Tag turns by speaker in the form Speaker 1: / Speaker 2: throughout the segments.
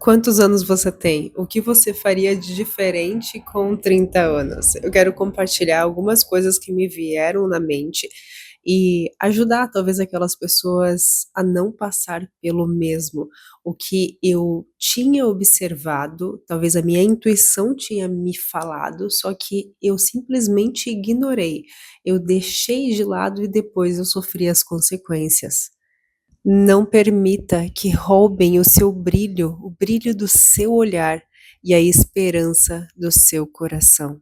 Speaker 1: Quantos anos você tem? O que você faria de diferente com 30 anos? Eu quero compartilhar algumas coisas que me vieram na mente e ajudar talvez aquelas pessoas a não passar pelo mesmo. O que eu tinha observado, talvez a minha intuição tinha me falado, só que eu simplesmente ignorei. Eu deixei de lado e depois eu sofri as consequências. Não permita que roubem o brilho do seu olhar e a esperança do seu coração.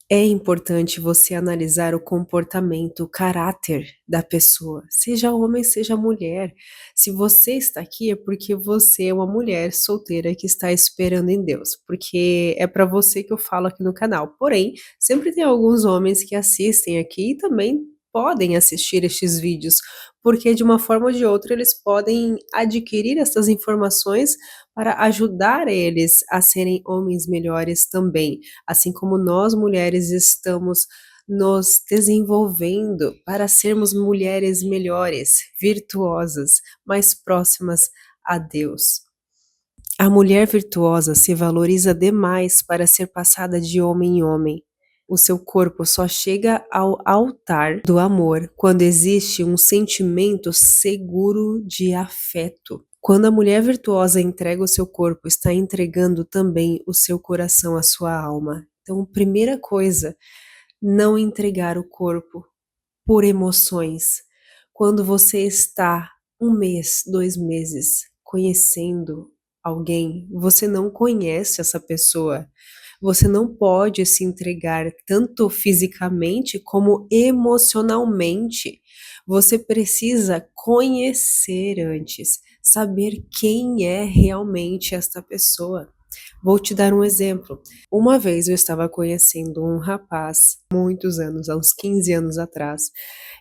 Speaker 1: É importante você analisar o comportamento, o caráter da pessoa, seja homem, seja mulher. Se você está aqui é porque você é uma mulher solteira que está esperando em Deus, porque é para você que eu falo aqui no canal. Porém, sempre tem alguns homens que assistem aqui e também podem assistir estes vídeos, porque de uma forma ou de outra eles podem adquirir essas informações para ajudar eles a serem homens melhores também, assim como nós mulheres estamos nos desenvolvendo para sermos mulheres melhores, virtuosas, mais próximas a Deus. A mulher virtuosa se valoriza demais para ser passada de homem em homem. O seu corpo só chega ao altar do amor quando existe um sentimento seguro de afeto. Quando a mulher virtuosa entrega o seu corpo, está entregando também o seu coração, a sua alma. Então, primeira coisa, não entregar o corpo por emoções. Quando você está um mês, 2 meses conhecendo alguém, você não conhece essa pessoa. Você não pode se entregar tanto fisicamente como emocionalmente. Você precisa conhecer antes, saber quem é realmente esta pessoa. Vou te dar um exemplo. Uma vez eu estava conhecendo um rapaz, muitos anos, há uns 15 anos atrás,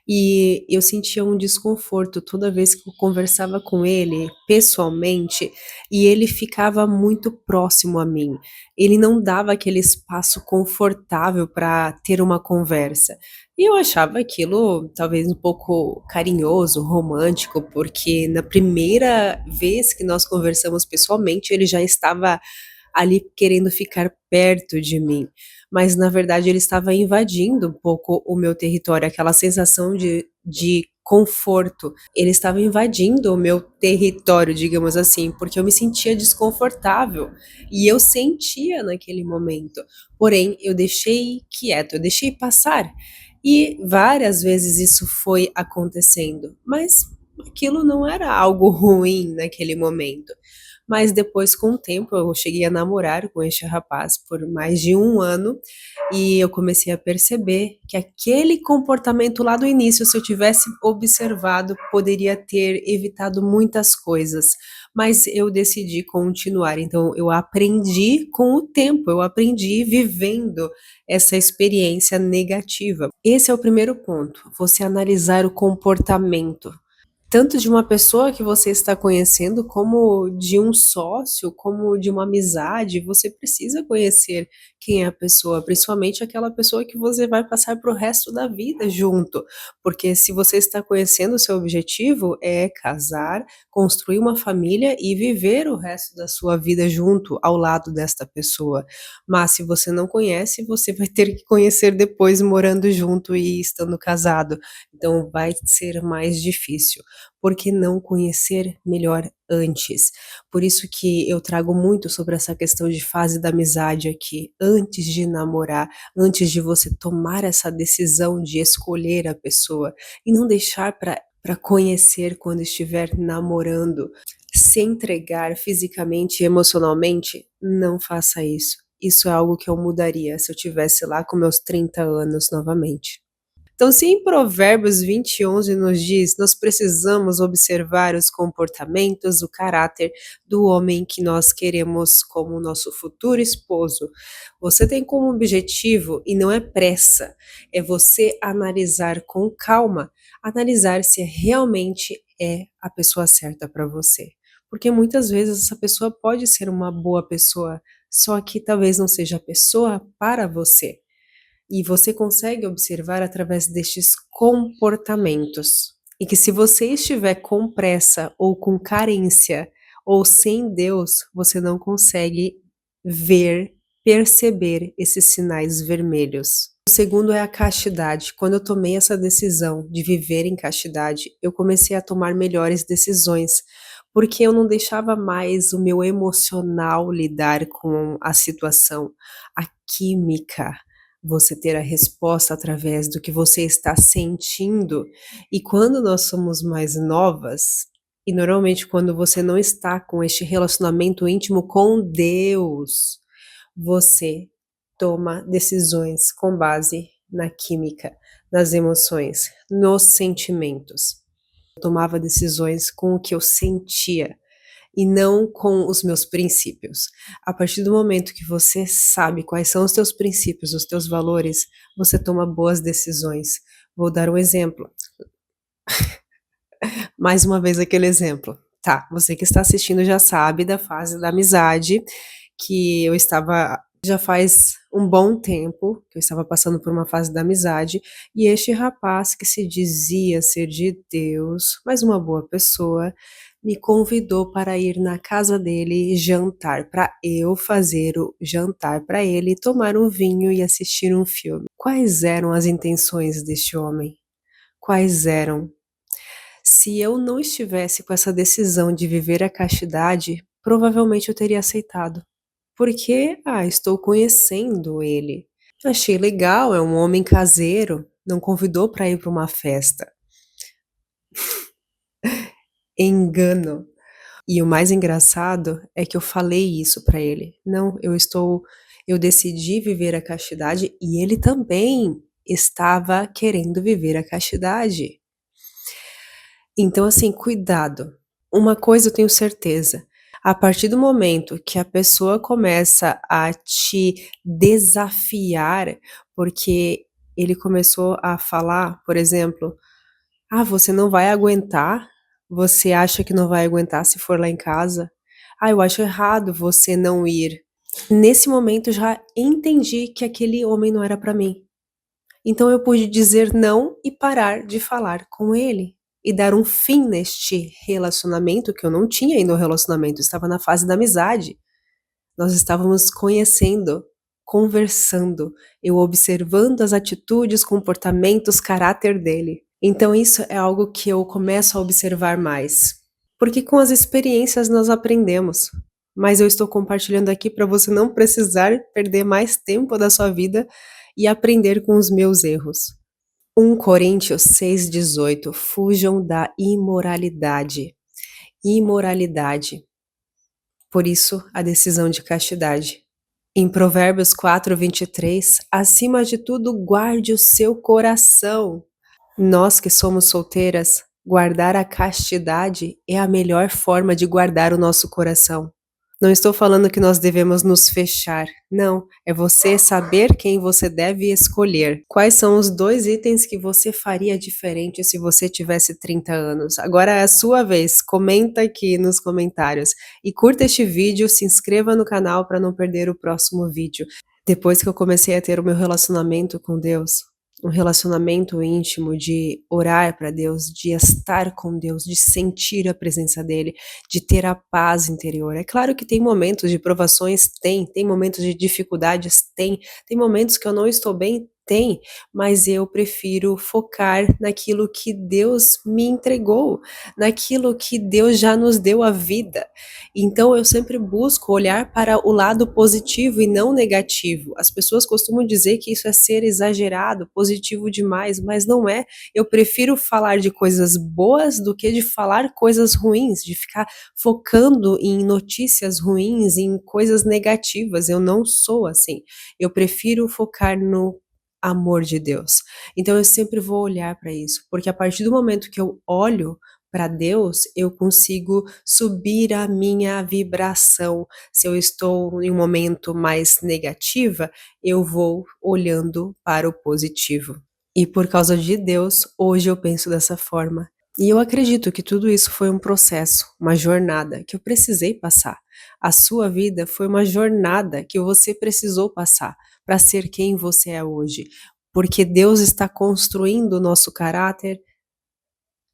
Speaker 1: e eu sentia um desconforto toda vez que eu conversava com ele pessoalmente, e ele ficava muito próximo a mim. Ele não dava aquele espaço confortável para ter uma conversa. E eu achava aquilo talvez um pouco carinhoso, romântico, porque na primeira vez que nós conversamos pessoalmente, ele já estava ali querendo ficar perto de mim, mas na verdade ele estava invadindo um pouco o meu território, aquela sensação de conforto. Ele estava invadindo o meu território, digamos assim, porque eu me sentia desconfortável e eu sentia naquele momento. Porém, eu deixei quieto, eu deixei passar. E várias vezes isso foi acontecendo, mas aquilo não era algo ruim naquele momento. Mas depois, com o tempo, eu cheguei a namorar com este rapaz por mais de 1 ano e eu comecei a perceber que aquele comportamento lá do início, se eu tivesse observado, poderia ter evitado muitas coisas. Mas eu decidi continuar. Então, eu aprendi com o tempo, eu aprendi vivendo essa experiência negativa. Esse é o primeiro ponto, você analisar o comportamento tanto de uma pessoa que você está conhecendo, como de um sócio, como de uma amizade, você precisa conhecer quem é a pessoa, principalmente aquela pessoa que você vai passar para o resto da vida junto. Porque se você está conhecendo o seu objetivo, é casar, construir uma família e viver o resto da sua vida junto, ao lado desta pessoa. Mas se você não conhece, você vai ter que conhecer depois morando junto e estando casado. Então vai ser mais difícil. Por que não conhecer melhor antes? Por isso que eu trago muito sobre essa questão de fase da amizade aqui, antes de namorar, antes de você tomar essa decisão de escolher a pessoa e não deixar para conhecer quando estiver namorando, se entregar fisicamente e emocionalmente, não faça isso. Isso é algo que eu mudaria se eu tivesse lá com meus 30 anos novamente. Então, se em Provérbios 20:11 nos diz, nós precisamos observar os comportamentos, o caráter do homem que nós queremos como nosso futuro esposo. Você tem como objetivo, e não é pressa, é você analisar com calma, analisar se realmente é a pessoa certa para você. Porque muitas vezes essa pessoa pode ser uma boa pessoa, só que talvez não seja a pessoa para você. E você consegue observar através destes comportamentos. E que se você estiver com pressa ou com carência ou sem Deus, você não consegue ver, perceber esses sinais vermelhos. O segundo é a castidade. Quando eu tomei essa decisão de viver em castidade, eu comecei a tomar melhores decisões, porque eu não deixava mais o meu emocional lidar com a situação. A química, você ter a resposta através do que você está sentindo. E quando nós somos mais novas, e normalmente quando você não está com este relacionamento íntimo com Deus, você toma decisões com base na química, nas emoções, nos sentimentos. Eu tomava decisões com o que eu sentia e não com os meus princípios. A partir do momento que você sabe quais são os teus princípios, os teus valores, você toma boas decisões. Vou dar um exemplo. Mais uma vez aquele exemplo. Tá, você que está assistindo já sabe da fase da amizade que eu estava já faz um bom tempo que eu estava passando por uma fase da amizade e este rapaz que se dizia ser de Deus, mas uma boa pessoa, me convidou para ir na casa dele jantar, para eu fazer o jantar para ele, tomar um vinho e assistir um filme. Quais eram as intenções deste homem? Quais eram? Se eu não estivesse com essa decisão de viver a castidade, provavelmente eu teria aceitado. Porque, estou conhecendo ele. Achei legal, é um homem caseiro, não convidou para ir para uma festa. Engano. E o mais engraçado é que eu falei isso para ele. Não, eu decidi viver a castidade e ele também estava querendo viver a castidade. Então, assim, cuidado. Uma coisa eu tenho certeza, a partir do momento que a pessoa começa a te desafiar, porque ele começou a falar, por exemplo: "Ah, você não vai aguentar? Você acha que não vai aguentar se for lá em casa? Ah, eu acho errado você não ir". Nesse momento eu já entendi que aquele homem não era para mim. Então eu pude dizer não e parar de falar com ele e dar um fim neste relacionamento, que eu não tinha ainda um relacionamento, eu estava na fase da amizade. Nós estávamos conhecendo, conversando, eu observando as atitudes, comportamentos, caráter dele. Então isso é algo que eu começo a observar mais, porque com as experiências nós aprendemos. Mas eu estou compartilhando aqui para você não precisar perder mais tempo da sua vida e aprender com os meus erros. 1 Coríntios 6,18. Fujam da imoralidade. Imoralidade. Por isso, a decisão de castidade. Em Provérbios 4:23, acima de tudo, guarde o seu coração. Nós que somos solteiras, guardar a castidade é a melhor forma de guardar o nosso coração. Não estou falando que nós devemos nos fechar. Não, é você saber quem você deve escolher. Quais são os 2 itens que você faria diferente se você tivesse 30 anos? Agora é a sua vez. Comenta aqui nos comentários. E curta este vídeo, se inscreva no canal para não perder o próximo vídeo. Depois que eu comecei a ter o meu relacionamento com Deus, um relacionamento íntimo de orar para Deus, de estar com Deus, de sentir a presença dele, de ter a paz interior. É claro que tem momentos de provações, tem momentos de dificuldades, tem momentos que eu não estou bem, tem, mas eu prefiro focar naquilo que Deus me entregou, naquilo que Deus já nos deu a vida. Então eu sempre busco olhar para o lado positivo e não negativo. As pessoas costumam dizer que isso é ser exagerado, positivo demais, mas não é. Eu prefiro falar de coisas boas do que de falar coisas ruins, de ficar focando em notícias ruins, em coisas negativas. Eu não sou assim. Eu prefiro focar no amor de Deus. Então eu sempre vou olhar para isso, porque a partir do momento que eu olho para Deus, eu consigo subir a minha vibração. Se eu estou em um momento mais negativa, eu vou olhando para o positivo. E por causa de Deus, hoje eu penso dessa forma. E eu acredito que tudo isso foi um processo, uma jornada que eu precisei passar. A sua vida foi uma jornada que você precisou passar para ser quem você é hoje. Porque Deus está construindo o nosso caráter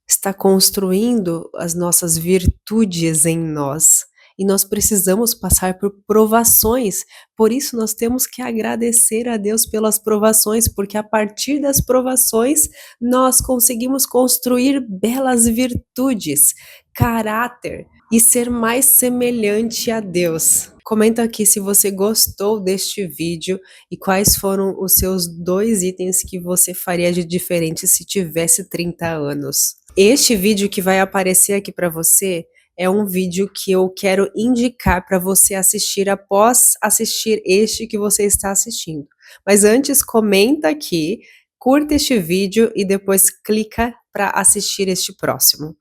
Speaker 1: está construindo as nossas virtudes em nós. E nós precisamos passar por provações, por isso nós temos que agradecer a Deus pelas provações, porque a partir das provações nós conseguimos construir belas virtudes, caráter e ser mais semelhante a Deus. Comenta aqui se você gostou deste vídeo e quais foram os seus 2 itens que você faria de diferente se tivesse 30 anos. Este vídeo que vai aparecer aqui para você é um vídeo que eu quero indicar para você assistir após assistir este que você está assistindo. Mas antes, comenta aqui, curta este vídeo e depois clica para assistir este próximo.